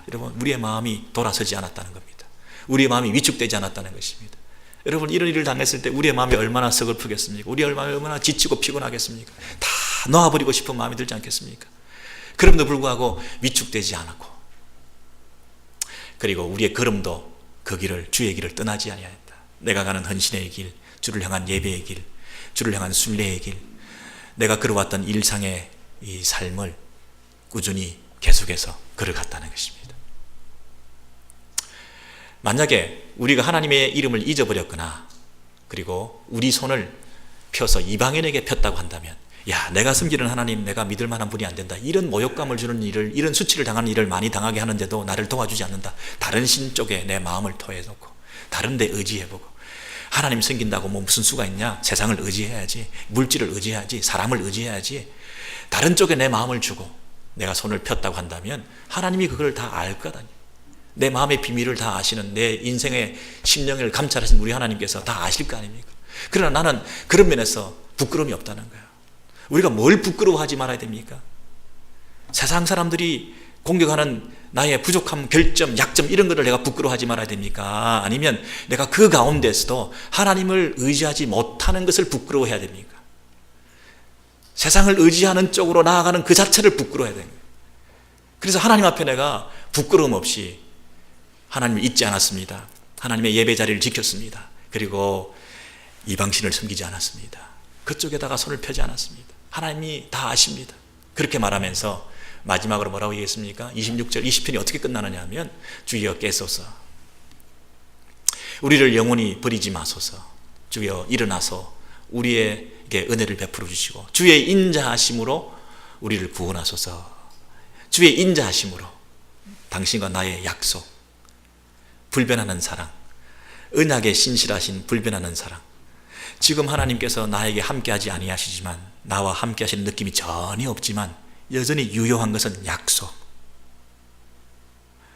Speaker 1: 여러분 우리의 마음이 돌아서지 않았다는 겁니다. 우리의 마음이 위축되지 않았다는 것입니다. 여러분 이런 일을 당했을 때 우리의 마음이 얼마나 서글프겠습니까? 우리의 마음이 얼마나 지치고 피곤하겠습니까? 다 놓아버리고 싶은 마음이 들지 않겠습니까? 그럼에도 불구하고 위축되지 않았고, 그리고 우리의 걸음도 그 길을, 주의 길을 떠나지 아니하였다. 내가 가는 헌신의 길, 주를 향한 예배의 길, 주를 향한 순례의 길, 내가 걸어왔던 일상의 이 삶을 꾸준히 계속해서 걸어갔다는 것입니다. 만약에 우리가 하나님의 이름을 잊어버렸거나 그리고 우리 손을 펴서 이방인에게 폈다고 한다면, 야, 내가 섬기는 하나님, 내가 믿을 만한 분이 안 된다, 이런 모욕감을 주는 일을, 이런 수치를 당하는 일을 많이 당하게 하는데도 나를 도와주지 않는다, 다른 신 쪽에 내 마음을 토해놓고 다른 데 의지해보고, 하나님 섬긴다고 뭐 무슨 수가 있냐, 세상을 의지해야지, 물질을 의지해야지, 사람을 의지해야지, 다른 쪽에 내 마음을 주고 내가 손을 폈다고 한다면 하나님이 그걸 다 알 거다니. 내 마음의 비밀을 다 아시는, 내 인생의 심령을 감찰하신 우리 하나님께서 다 아실 거 아닙니까? 그러나 나는 그런 면에서 부끄러움이 없다는 거예요. 우리가 뭘 부끄러워하지 말아야 됩니까? 세상 사람들이 공격하는 나의 부족함, 결점, 약점, 이런 것을 내가 부끄러워하지 말아야 됩니까? 아니면 내가 그 가운데서도 하나님을 의지하지 못하는 것을 부끄러워해야 됩니까? 세상을 의지하는 쪽으로 나아가는 그 자체를 부끄러워해야 됩니다. 그래서 하나님 앞에 내가 부끄러움 없이 하나님을 잊지 않았습니다. 하나님의 예배 자리를 지켰습니다. 그리고 이방신을 섬기지 않았습니다. 그쪽에다가 손을 펴지 않았습니다. 하나님이 다 아십니다. 그렇게 말하면서 마지막으로 뭐라고 얘기했습니까? 26절 20편이 어떻게 끝나느냐 하면, 주여 깨소서, 우리를 영원히 버리지 마소서, 주여 일어나서 우리에게 은혜를 베풀어 주시고 주의 인자하심으로 우리를 구원하소서. 주의 인자하심으로, 당신과 나의 약속, 불변하는 사랑, 언약에 신실하신 불변하는 사랑. 지금 하나님께서 나에게 함께하지 아니하시지만, 나와 함께하시는 느낌이 전혀 없지만 여전히 유효한 것은 약속.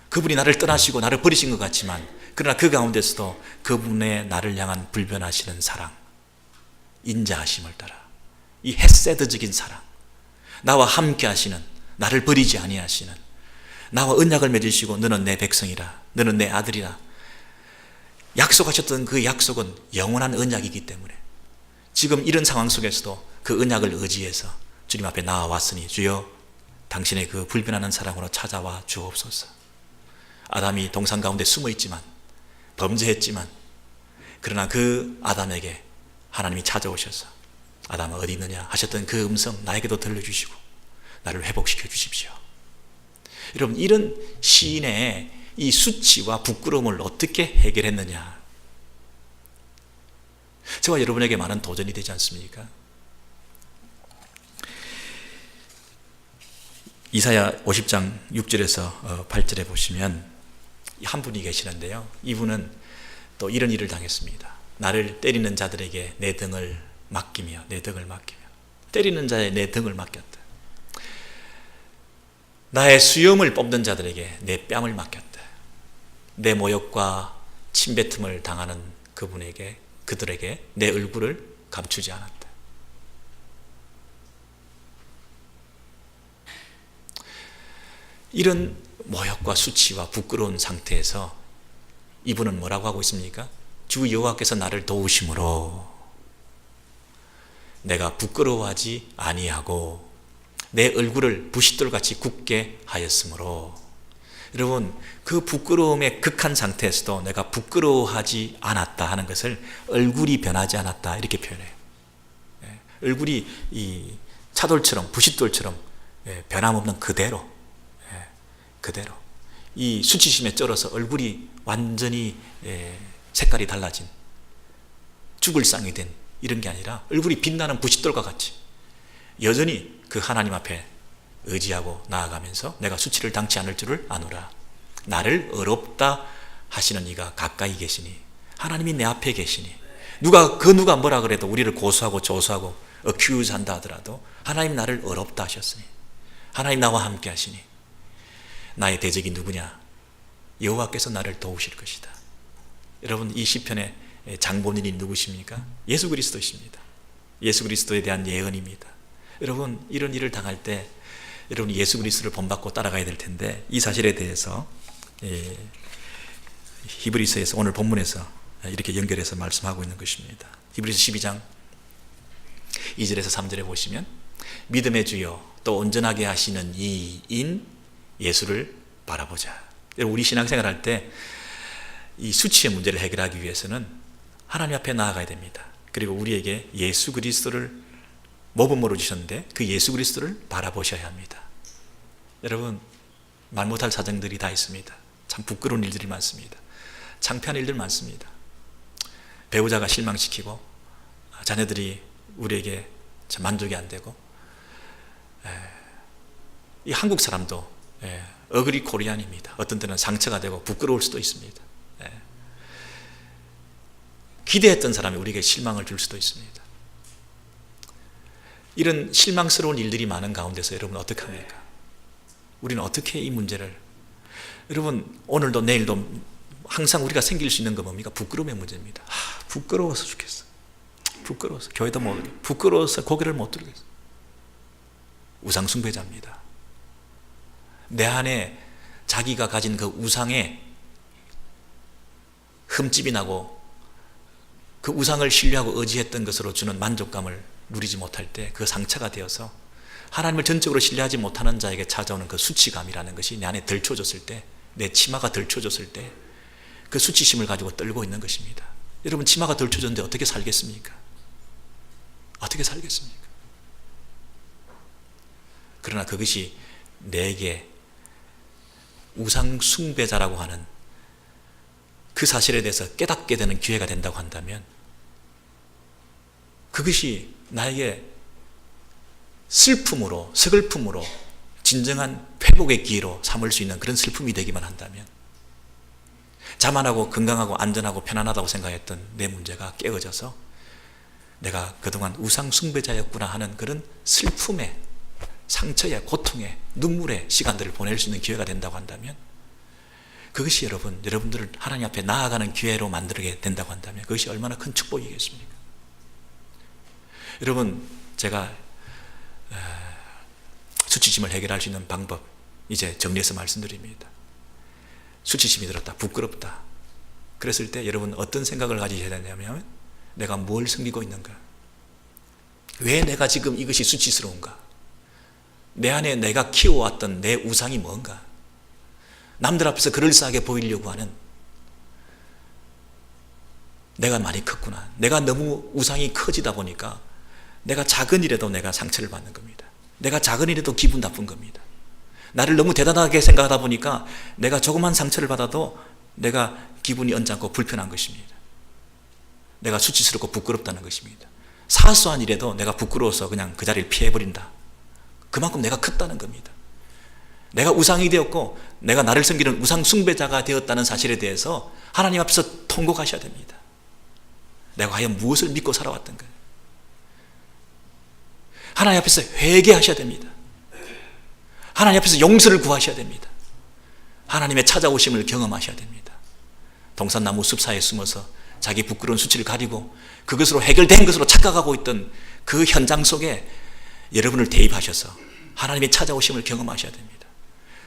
Speaker 1: 그분이 나를 떠나시고 나를 버리신 것 같지만, 그러나 그 가운데서도 그분의 나를 향한 불변하시는 사랑, 인자하심을 따라 이 헤세드적인 사랑, 나와 함께하시는, 나를 버리지 아니하시는, 나와 언약을 맺으시고 너는 내 백성이라, 너는 내 아들이라 약속하셨던 그 약속은 영원한 언약이기 때문에 지금 이런 상황 속에서도 그 언약을 의지해서 주님 앞에 나아왔으니, 주여 당신의 그 불변하는 사랑으로 찾아와 주옵소서. 아담이 동산 가운데 숨어있지만, 범죄했지만, 그러나 그 아담에게 하나님이 찾아오셔서 아담아 어디 있느냐 하셨던 그 음성 나에게도 들려주시고 나를 회복시켜 주십시오. 여러분, 이런 시인의 이 수치와 부끄러움을 어떻게 해결했느냐, 저와 여러분에게 많은 도전이 되지 않습니까? 이사야 50장 6절에서 8절에 보시면 한 분이 계시는데요, 이분은 또 이런 일을 당했습니다. 나를 때리는 자들에게 내 등을 맡기며, 내 등을 맡기며, 때리는 자의 내 등을 맡겼다. 나의 수염을 뽑는 자들에게 내 뺨을 맡겼다. 내 모욕과 침뱉음을 당하는 그들에게 내 얼굴을 감추지 않았다. 이런 모욕과 수치와 부끄러운 상태에서 이분은 뭐라고 하고 있습니까? 주 여호와께서 나를 도우심으로 내가 부끄러워하지 아니하고 내 얼굴을 부싯돌같이 굳게 하였으므로. 여러분, 그 부끄러움의 극한 상태에서도 내가 부끄러워하지 않았다 하는 것을 얼굴이 변하지 않았다 이렇게 표현해요. 얼굴이 이 차돌처럼, 부싯돌처럼 변함없는 그대로, 그대로 이 수치심에 쩔어서 얼굴이 완전히 색깔이 달라진, 죽을 상이 된 이런 게 아니라 얼굴이 빛나는 부싯돌과 같이 여전히 그 하나님 앞에 의지하고 나아가면서 내가 수치를 당치 않을 줄을 아노라. 나를 어렵다 하시는 이가 가까이 계시니, 하나님이 내 앞에 계시니, 누가 뭐라 그래도 우리를 고소하고 조소하고 accuse 한다 하더라도 하나님 나를 어렵다 하셨으니, 하나님 나와 함께 하시니 나의 대적이 누구냐? 여호와께서 나를 도우실 것이다. 여러분, 이 시편의 장본인이 누구십니까? 예수 그리스도이십니다. 예수 그리스도에 대한 예언입니다. 여러분, 이런 일을 당할 때 여러분이 예수 그리스도를 본받고 따라가야 될 텐데, 이 사실에 대해서 히브리서에서, 오늘 본문에서 이렇게 연결해서 말씀하고 있는 것입니다. 히브리서 12장 2절에서 3절에 보시면, 믿음의 주요 또 온전하게 하시는 이인 예수를 바라보자. 우리 신앙생활 할 때 이 수치의 문제를 해결하기 위해서는 하나님 앞에 나아가야 됩니다. 그리고 우리에게 예수 그리스도를 모범으로 주셨는데 그 예수 그리스도를 바라보셔야 합니다. 여러분, 말 못할 사정들이 다 있습니다. 참 부끄러운 일들이 많습니다. 창피한 일들 많습니다. 배우자가 실망시키고 자녀들이 우리에게 참 만족이 안 되고, 이 한국 사람도 어그리 코리안입니다. 어떤 때는 상처가 되고 부끄러울 수도 있습니다. 기대했던 사람이 우리에게 실망을 줄 수도 있습니다. 이런 실망스러운 일들이 많은 가운데서 여러분 어떻게 합니까? 우리는 어떻게 이 문제를, 여러분 오늘도 내일도 항상 우리가 생길 수 있는 건 뭡니까? 부끄러움의 문제입니다. 부끄러워서 죽겠어. 부끄러워서 교회도 못 오겠어. 부끄러워서 고개를 못 들겠어. 우상숭배자입니다. 내 안에 자기가 가진 그 우상에 흠집이 나고 그 우상을 신뢰하고 의지했던 것으로 주는 만족감을 누리지 못할 때 그 상처가 되어서 하나님을 전적으로 신뢰하지 못하는 자에게 찾아오는 그 수치감이라는 것이 내 안에 덜쳐졌을 때, 내 치마가 덜쳐졌을 때 그 수치심을 가지고 떨고 있는 것입니다. 여러분, 치마가 덜쳐졌는데 어떻게 살겠습니까? 어떻게 살겠습니까? 그러나 그것이 내게 우상 숭배자라고 하는 그 사실에 대해서 깨닫게 되는 기회가 된다고 한다면, 그것이 나에게 슬픔으로, 서글픔으로 진정한 회복의 기회로 삼을 수 있는 그런 슬픔이 되기만 한다면, 자만하고 건강하고 안전하고 편안하다고 생각했던 내 문제가 깨어져서 내가 그동안 우상 숭배자였구나 하는 그런 슬픔의, 상처의, 고통의, 눈물의 시간들을 보낼 수 있는 기회가 된다고 한다면, 그것이 여러분들을 하나님 앞에 나아가는 기회로 만들게 된다고 한다면 그것이 얼마나 큰 축복이겠습니까? 여러분, 제가 수치심을 해결할 수 있는 방법 이제 정리해서 말씀드립니다. 수치심이 들었다, 부끄럽다, 그랬을 때 여러분 어떤 생각을 가지셔야 되냐면, 내가 뭘 숨기고 있는가? 왜 내가 지금 이것이 수치스러운가? 내 안에 내가 키워왔던 내 우상이 뭔가? 남들 앞에서 그럴싸하게 보이려고 하는 내가 많이 컸구나. 내가 너무 우상이 커지다 보니까 내가 작은 일에도 내가 상처를 받는 겁니다. 내가 작은 일에도 기분 나쁜 겁니다. 나를 너무 대단하게 생각하다 보니까 내가 조그만 상처를 받아도 내가 기분이 언짢고 불편한 것입니다. 내가 수치스럽고 부끄럽다는 것입니다. 사소한 일에도 내가 부끄러워서 그냥 그 자리를 피해버린다. 그만큼 내가 컸다는 겁니다. 내가 우상이 되었고 내가 나를 섬기는 우상 숭배자가 되었다는 사실에 대해서 하나님 앞에서 통곡하셔야 됩니다. 내가 과연 무엇을 믿고 살아왔던가? 하나님 앞에서 회개하셔야 됩니다. 하나님 앞에서 용서를 구하셔야 됩니다. 하나님의 찾아오심을 경험하셔야 됩니다. 동산나무 숲 사이에 숨어서 자기 부끄러운 수치를 가리고 그것으로 해결된 것으로 착각하고 있던 그 현장 속에 여러분을 대입하셔서 하나님의 찾아오심을 경험하셔야 됩니다.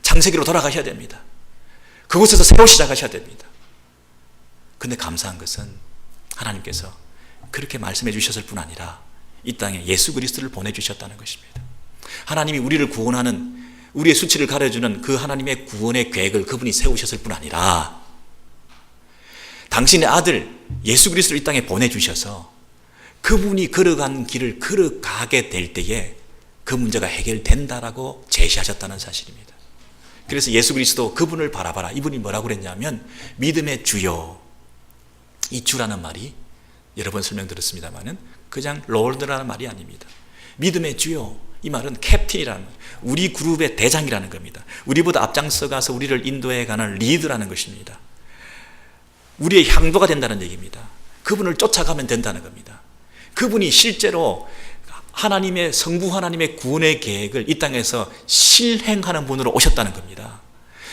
Speaker 1: 창세기로 돌아가셔야 됩니다. 그곳에서 새로 시작하셔야 됩니다. 그런데 감사한 것은 하나님께서 그렇게 말씀해 주셨을 뿐 아니라 이 땅에 예수 그리스도를 보내주셨다는 것입니다. 하나님이 우리를 구원하는, 우리의 수치를 가려주는 그 하나님의 구원의 계획을 그분이 세우셨을 뿐 아니라 당신의 아들 예수 그리스도를 이 땅에 보내주셔서 그분이 걸어간 길을 걸어가게 될 때에 그 문제가 해결된다라고 제시하셨다는 사실입니다. 그래서 예수 그리스도 그분을 바라봐라. 이분이 뭐라고 그랬냐면 믿음의 주요. 이 주라는 말이 여러 번 설명드렸습니다마는 그냥 롤드라는 말이 아닙니다. 믿음의 주요. 이 말은 캡틴이라는, 우리 그룹의 대장이라는 겁니다. 우리보다 앞장서 가서 우리를 인도해 가는 리더라는 것입니다. 우리의 향도가 된다는 얘기입니다. 그분을 쫓아가면 된다는 겁니다. 그분이 실제로 하나님의, 성부 하나님의 구원의 계획을 이 땅에서 실행하는 분으로 오셨다는 겁니다.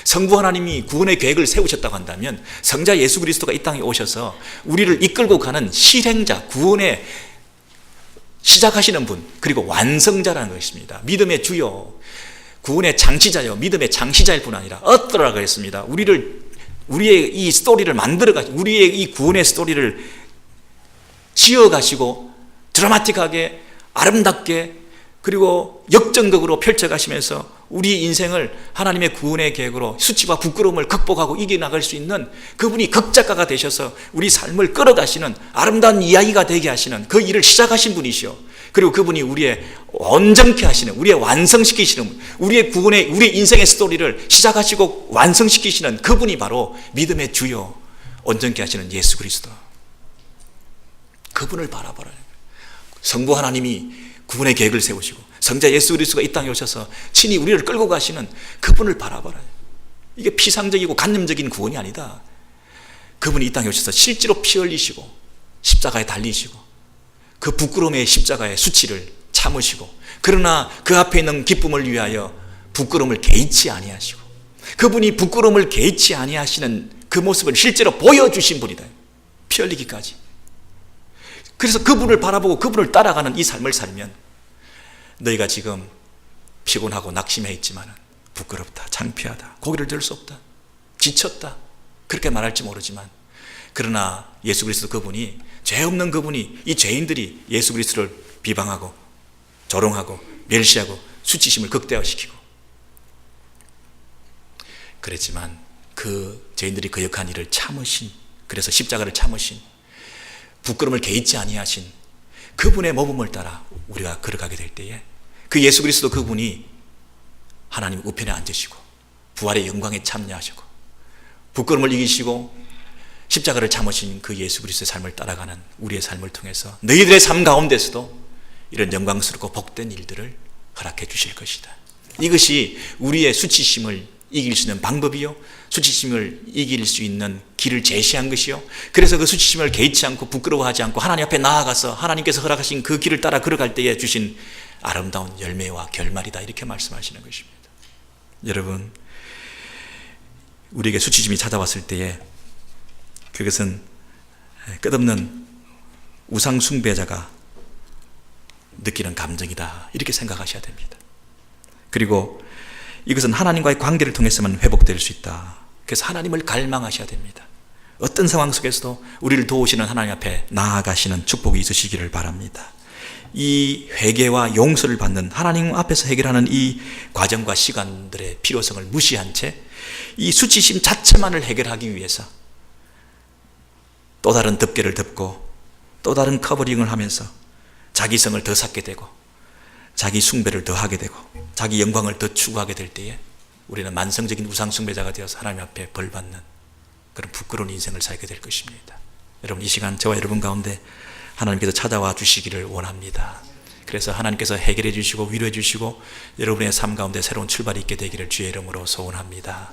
Speaker 1: 성부 하나님이 구원의 계획을 세우셨다고 한다면 성자 예수 그리스도가 이 땅에 오셔서 우리를 이끌고 가는 실행자, 구원의 시작하시는 분, 그리고 완성자라는 것입니다. 믿음의 주요, 구원의 장치자요, 믿음의 장시자일 뿐 아니라 어떠라고 했습니다. 우리의 이 스토리를 만들어가시고, 우리의 이 구원의 스토리를 지어가시고 드라마틱하게 아름답게 그리고 역전극으로 펼쳐가시면서 우리 인생을 하나님의 구원의 계획으로 수치와 부끄러움을 극복하고 이겨나갈 수 있는 그분이 극작가가 되셔서 우리 삶을 끌어가시는 아름다운 이야기가 되게 하시는 그 일을 시작하신 분이시오. 그리고 그분이 우리의 온전케 하시는, 우리의 완성시키시는, 우리의 구원의, 우리의 인생의 스토리를 시작하시고 완성시키시는 그분이 바로 믿음의 주요, 온전케 하시는 예수 그리스도. 그분을 바라보라. 성부 하나님이 구원의 계획을 세우시고 성자 예수 그리스도가 이 땅에 오셔서 친히 우리를 끌고 가시는 그분을 바라보라. 이게 피상적이고 관념적인 구원이 아니다. 그분이 이 땅에 오셔서 실제로 피 흘리시고 십자가에 달리시고 그 부끄러움의 십자가의 수치를 참으시고, 그러나 그 앞에 있는 기쁨을 위하여 부끄러움을 개의치 아니하시고, 그분이 부끄러움을 개의치 아니하시는 그 모습을 실제로 보여주신 분이다. 피 흘리기까지. 그래서 그분을 바라보고 그분을 따라가는 이 삶을 살면 너희가 지금 피곤하고 낙심해 있지만 부끄럽다, 창피하다, 고개를 들 수 없다, 지쳤다, 그렇게 말할지 모르지만, 그러나 예수 그리스도 그분이, 죄 없는 그분이, 이 죄인들이 예수 그리스도를 비방하고 조롱하고 멸시하고 수치심을 극대화시키고 그랬지만 그 죄인들이 거역한 일을 참으신, 그래서 십자가를 참으신, 부끄러움을 개의치 아니하신 그분의 모범을 따라 우리가 걸어가게 될 때에 그 예수 그리스도 그분이 하나님 우편에 앉으시고 부활의 영광에 참여하시고 부끄러움을 이기시고 십자가를 참으신 그 예수 그리스도의 삶을 따라가는 우리의 삶을 통해서 너희들의 삶 가운데서도 이런 영광스럽고 복된 일들을 허락해 주실 것이다. 이것이 우리의 수치심을 이길 수 있는 방법이요, 수치심을 이길 수 있는 길을 제시한 것이요, 그래서 그 수치심을 개의치 않고 부끄러워하지 않고 하나님 앞에 나아가서 하나님께서 허락하신 그 길을 따라 걸어갈 때에 주신 아름다운 열매와 결말이다, 이렇게 말씀하시는 것입니다. 여러분, 우리에게 수치심이 찾아왔을 때에 그것은 끝없는 우상 숭배자가 느끼는 감정이다, 이렇게 생각하셔야 됩니다. 그리고 이것은 하나님과의 관계를 통해서만 회복될 수 있다. 그래서 하나님을 갈망하셔야 됩니다. 어떤 상황 속에서도 우리를 도우시는 하나님 앞에 나아가시는 축복이 있으시기를 바랍니다. 이 회개와 용서를 받는, 하나님 앞에서 해결하는 이 과정과 시간들의 필요성을 무시한 채 이 수치심 자체만을 해결하기 위해서 또 다른 덮개를 덮고 또 다른 커버링을 하면서 자기 성을 더 쌓게 되고 자기 숭배를 더 하게 되고 자기 영광을 더 추구하게 될 때에 우리는 만성적인 우상 숭배자가 되어서 하나님 앞에 벌받는 그런 부끄러운 인생을 살게 될 것입니다. 여러분, 이 시간 저와 여러분 가운데 하나님께서 찾아와 주시기를 원합니다. 그래서 하나님께서 해결해 주시고 위로해 주시고 여러분의 삶 가운데 새로운 출발이 있게 되기를 주의 이름으로 소원합니다.